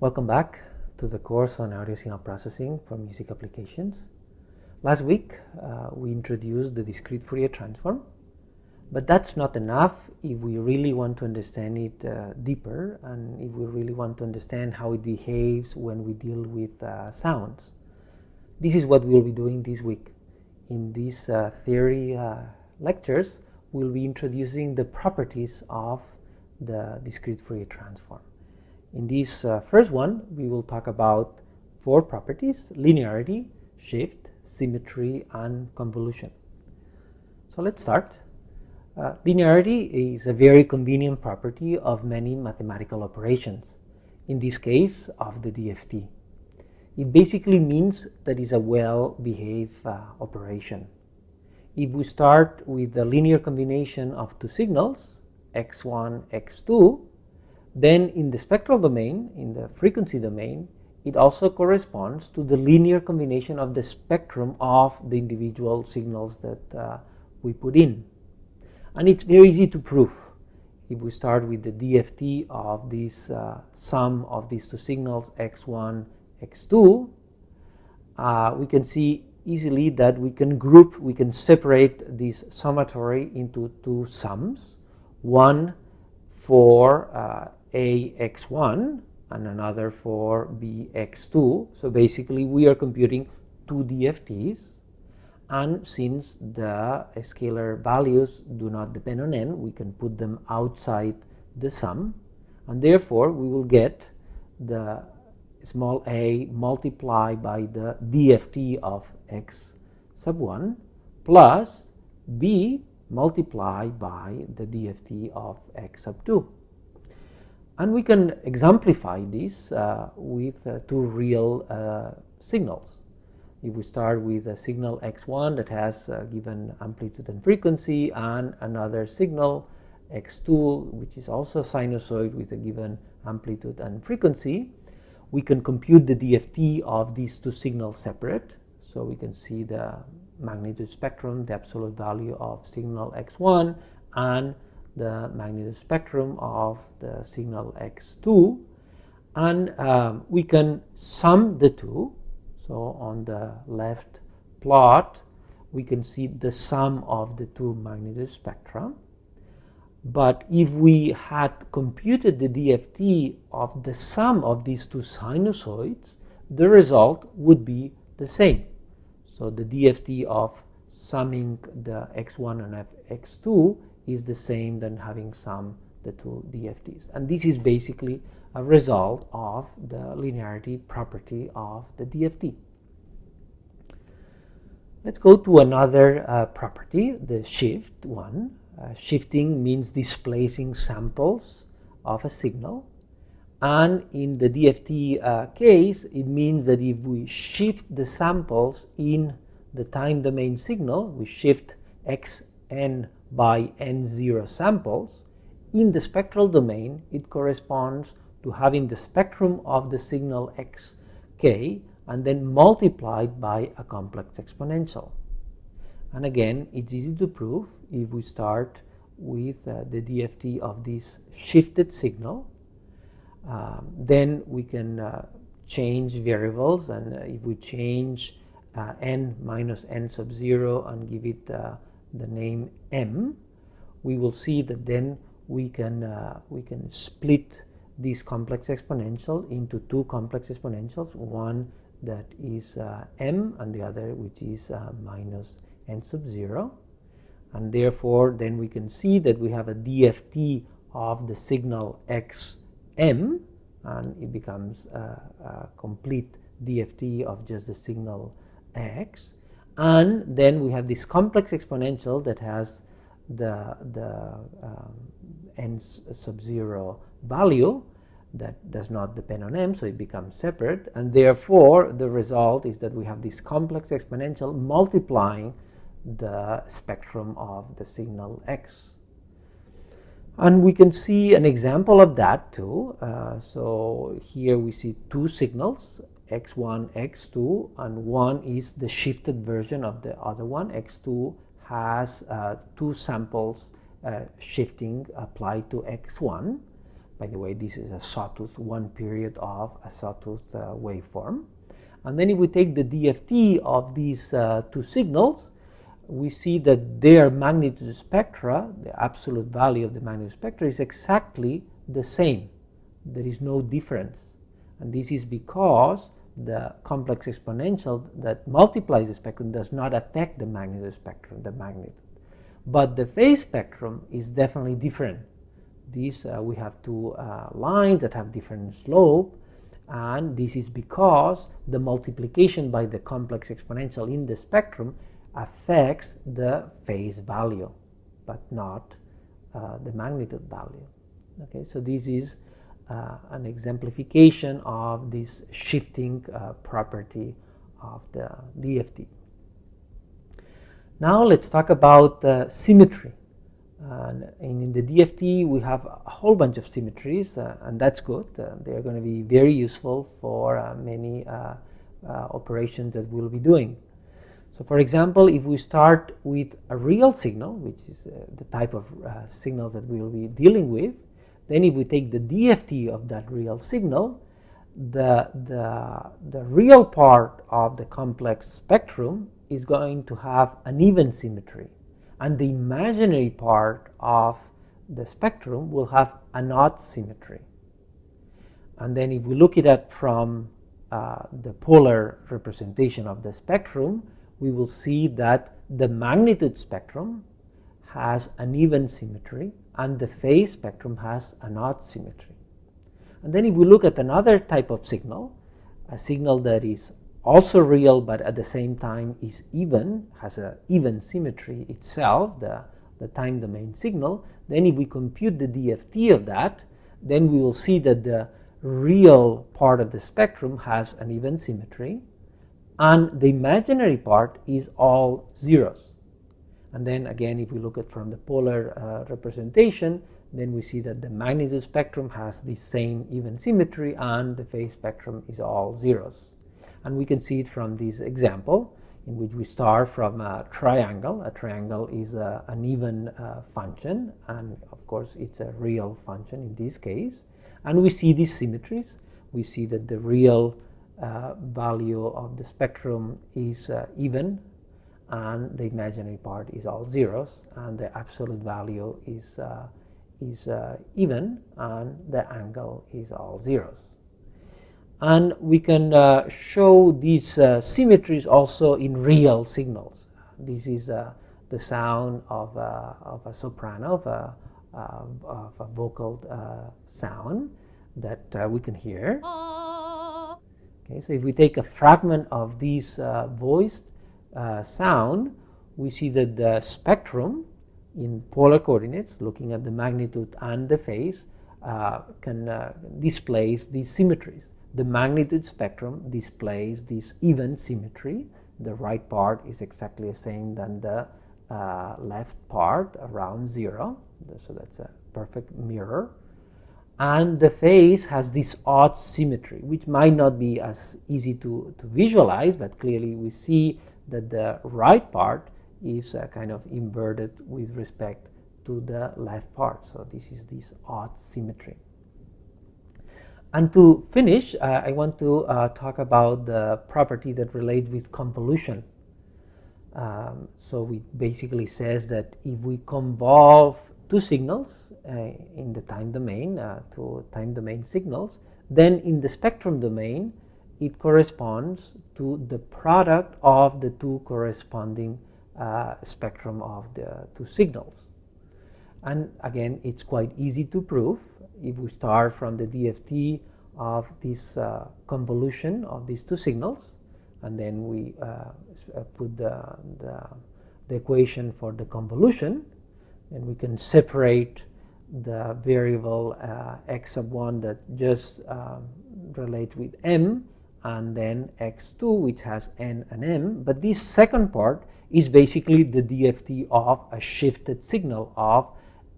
Welcome back to the course on audio signal processing for music applications. Last week we introduced the discrete Fourier transform, but that's not enough if we really want to understand it deeper and if we really want to understand how it behaves when we deal with sounds. This is what we'll be doing this week. In these theory lectures, we'll be introducing the properties of the discrete Fourier transform. In this first one, we will talk about four properties: linearity, shift, symmetry, and convolution. So let's start. Linearity is a very convenient property of many mathematical operations, in this case of the DFT. It basically means that it's a well-behaved operation. If we start with the linear combination of two signals, x1, x2, then in the spectral domain, in the frequency domain, it also corresponds to the linear combination of the spectrum of the individual signals that we put in. And it's very easy to prove. If we start with the DFT of this sum of these two signals, x1, x2, we can see easily that we can separate this summatory into two sums, one for ax1 and another for bx2. So basically we are computing two DFTs, and since the scalar values do not depend on n, we can put them outside the sum, and therefore we will get the small a multiplied by the DFT of x sub 1 plus b multiplied by the DFT of x sub 2. And we can exemplify this with two real signals. If we start with a signal x1 that has a given amplitude and frequency, and another signal x2 which is also a sinusoid with a given amplitude and frequency, we can compute the DFT of these two signals separate. So we can see the magnitude spectrum, the absolute value of signal x1, and the magnitude spectrum of the signal x2, and we can sum the two. So on the left plot we can see the sum of the two magnitude spectra, but if we had computed the DFT of the sum of these two sinusoids, the result would be the same. So the DFT of summing the x1 and x2 is the same than having summed the two DFTs. And this is basically a result of the linearity property of the DFT. Let's go to another property, the shift one. Shifting means displacing samples of a signal. And in the DFT case, it means that if we shift the samples in the time domain signal, we shift xn by n0 samples, in the spectral domain it corresponds to having the spectrum of the signal xk and then multiplied by a complex exponential. And again, it's easy to prove if we start with the DFT of this shifted signal. Then we can change variables, and if we change n minus n sub 0 and give it the name m, we will see that then we can split this complex exponential into two complex exponentials, one that is m and the other which is minus n sub 0, and therefore then we can see that we have a DFT of the signal xm, and it becomes a complete DFT of just the signal x. And then we have this complex exponential that has the n sub 0 value that does not depend on m, so it becomes separate, and therefore the result is that we have this complex exponential multiplying the spectrum of the signal x. And we can see an example of that too. So here we see two signals, x1, x2, and one is the shifted version of the other one. x2 has two samples shifting applied to x1, By the way, this is a sawtooth, one period of a sawtooth waveform. And then if we take the DFT of these two signals, we see that their magnitude spectra, the absolute value of the magnitude spectra, is exactly the same. There is no difference. And this is because the complex exponential that multiplies the spectrum does not affect the magnitude spectrum, the magnitude. But the phase spectrum is definitely different. These we have two lines that have different slope, and this is because the multiplication by the complex exponential in the spectrum affects the phase value, but not the magnitude value. Okay, so this is an exemplification of this shifting property of the DFT. Now let's talk about symmetry. In the DFT we have a whole bunch of symmetries, and that's good. They're going to be very useful for many operations that we'll be doing. So for example, if we start with a real signal, which is the type of signals that we'll be dealing with, then if we take the DFT of that real signal, the real part of the complex spectrum is going to have an even symmetry, and the imaginary part of the spectrum will have an odd symmetry. And then if we look at it from the polar representation of the spectrum, we will see that the magnitude spectrum has an even symmetry and the phase spectrum has an odd symmetry. And then if we look at another type of signal, a signal that is also real but at the same time is even, has an even symmetry itself, the time domain signal, then if we compute the DFT of that, then we will see that the real part of the spectrum has an even symmetry and the imaginary part is all zeros. And then again, if we look at from the polar representation, then we see that the magnitude spectrum has the same even symmetry and the phase spectrum is all zeros. And we can see it from this example in which we start from a triangle. A triangle is an even function, and of course it's a real function in this case. And we see these symmetries. We see that the real value of the spectrum is even, and the imaginary part is all zeros, and the absolute value is even, and the angle is all zeros. And we can show these symmetries also in real signals. This is the sound of a soprano, of a vocal sound that we can hear. Okay, so if we take a fragment of this voiced sound, we see that the spectrum in polar coordinates, looking at the magnitude and the phase, can displays these symmetries. The magnitude spectrum displays this even symmetry. The right part is exactly the same than the left part, around zero. So that's a perfect mirror. And the phase has this odd symmetry, which might not be as easy to visualize, but clearly we see that the right part is kind of inverted with respect to the left part. So this is this odd symmetry. And to finish, I want to talk about the property that relates with convolution. So it basically says that if we convolve two signals in the time domain, to time domain signals, then in the spectrum domain, it corresponds to the product of the two corresponding spectrum of the two signals. And again, it's quite easy to prove. If we start from the DFT of this convolution of these two signals, and then we put the equation for the convolution, then we can separate the variable x sub 1 that just relates with m, and then x2 which has n and m. But this second part is basically the DFT of a shifted signal of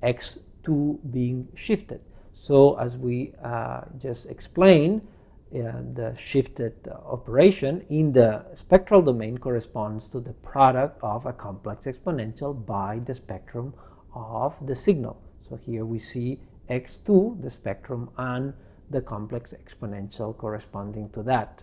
x2 being shifted. So as we just explained, the shifted operation in the spectral domain corresponds to the product of a complex exponential by the spectrum of the signal. So here we see x2, the spectrum, and the complex exponential corresponding to that.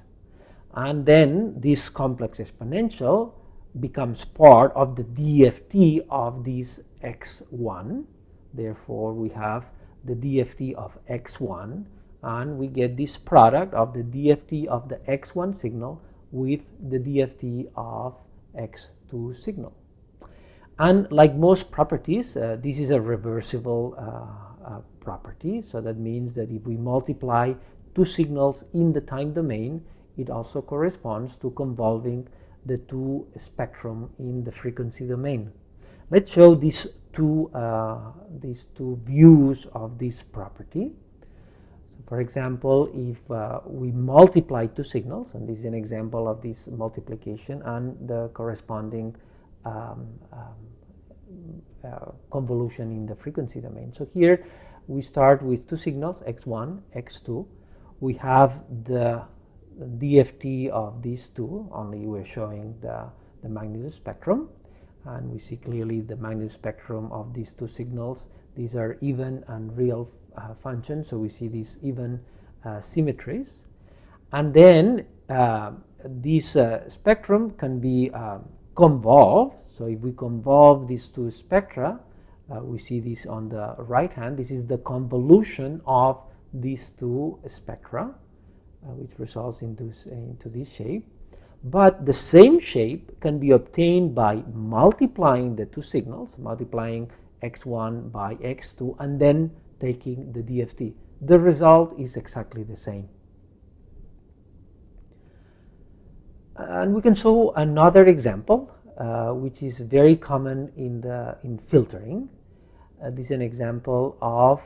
And then this complex exponential becomes part of the DFT of this x1. Therefore, we have the DFT of x1, and we get this product of the DFT of the x1 signal with the DFT of x2 signal. And like most properties, this is a reversible property. So that means that if we multiply two signals in the time domain, it also corresponds to convolving the two spectrum in the frequency domain. Let's show these two views of this property. So for example, if we multiply two signals, and this is an example of this multiplication and the corresponding convolution in the frequency domain. So here we start with two signals, x1, x2. We have the DFT of these two, only we're showing the magnitude spectrum, and we see clearly the magnitude spectrum of these two signals. These are even and real functions, so we see these even symmetries. And then this spectrum can be convolved. So if we convolve these two spectra, we see this on the right hand. This is the convolution of these two spectra, which results into this shape. But the same shape can be obtained by multiplying the two signals, multiplying x1 by x2, and then taking the DFT. The result is exactly the same. And we can show another example, which is very common in filtering. This is an example of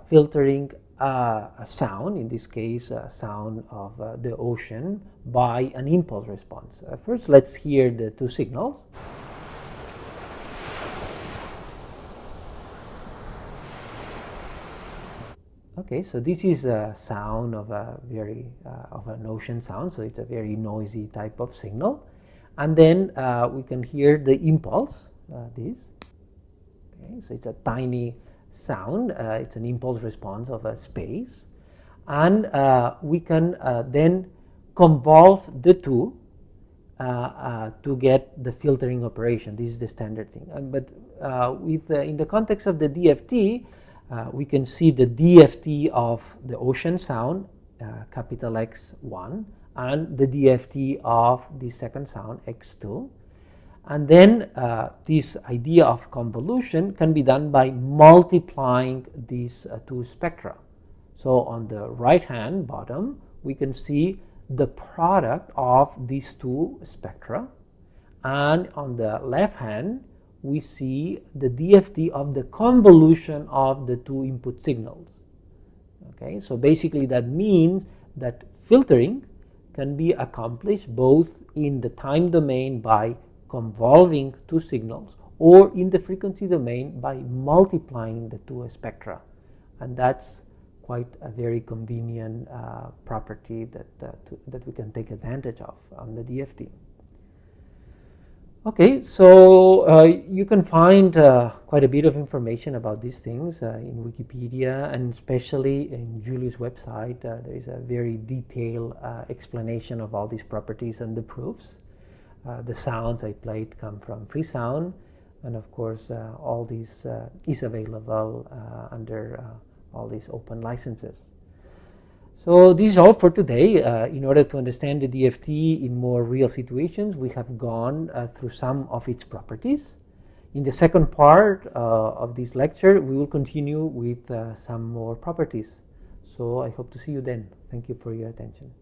filtering a sound, in this case a sound of the ocean, by an impulse response. First, let's hear the two signals. Okay, so this is a sound of a of an ocean sound, so it's a very noisy type of signal. And then we can hear the impulse, this. Okay, so it's a tiny sound, it's an impulse response of a space, and we can then convolve the two to get the filtering operation. This is the standard thing. But in the context of the DFT, we can see the DFT of the ocean sound, capital X1, and the DFT of the second sound, x2. And then this idea of convolution can be done by multiplying these two spectra. So on the right hand bottom, we can see the product of these two spectra, and on the left hand we see the DFT of the convolution of the two input signals. Okay, so basically that means that filtering can be accomplished both in the time domain by convolving two signals, or in the frequency domain by multiplying the two spectra. And that's quite a very convenient property that we can take advantage of on the DFT. Okay, so you can find quite a bit of information about these things in Wikipedia, and especially in Julius' website. There is a very detailed explanation of all these properties and the proofs. The sounds I played come from Free Sound, and of course all this is available under all these open licenses. So this is all for today. In order to understand the DFT in more real situations, we have gone through some of its properties. In the second part of this lecture, we will continue with some more properties. So I hope to see you then. Thank you for your attention.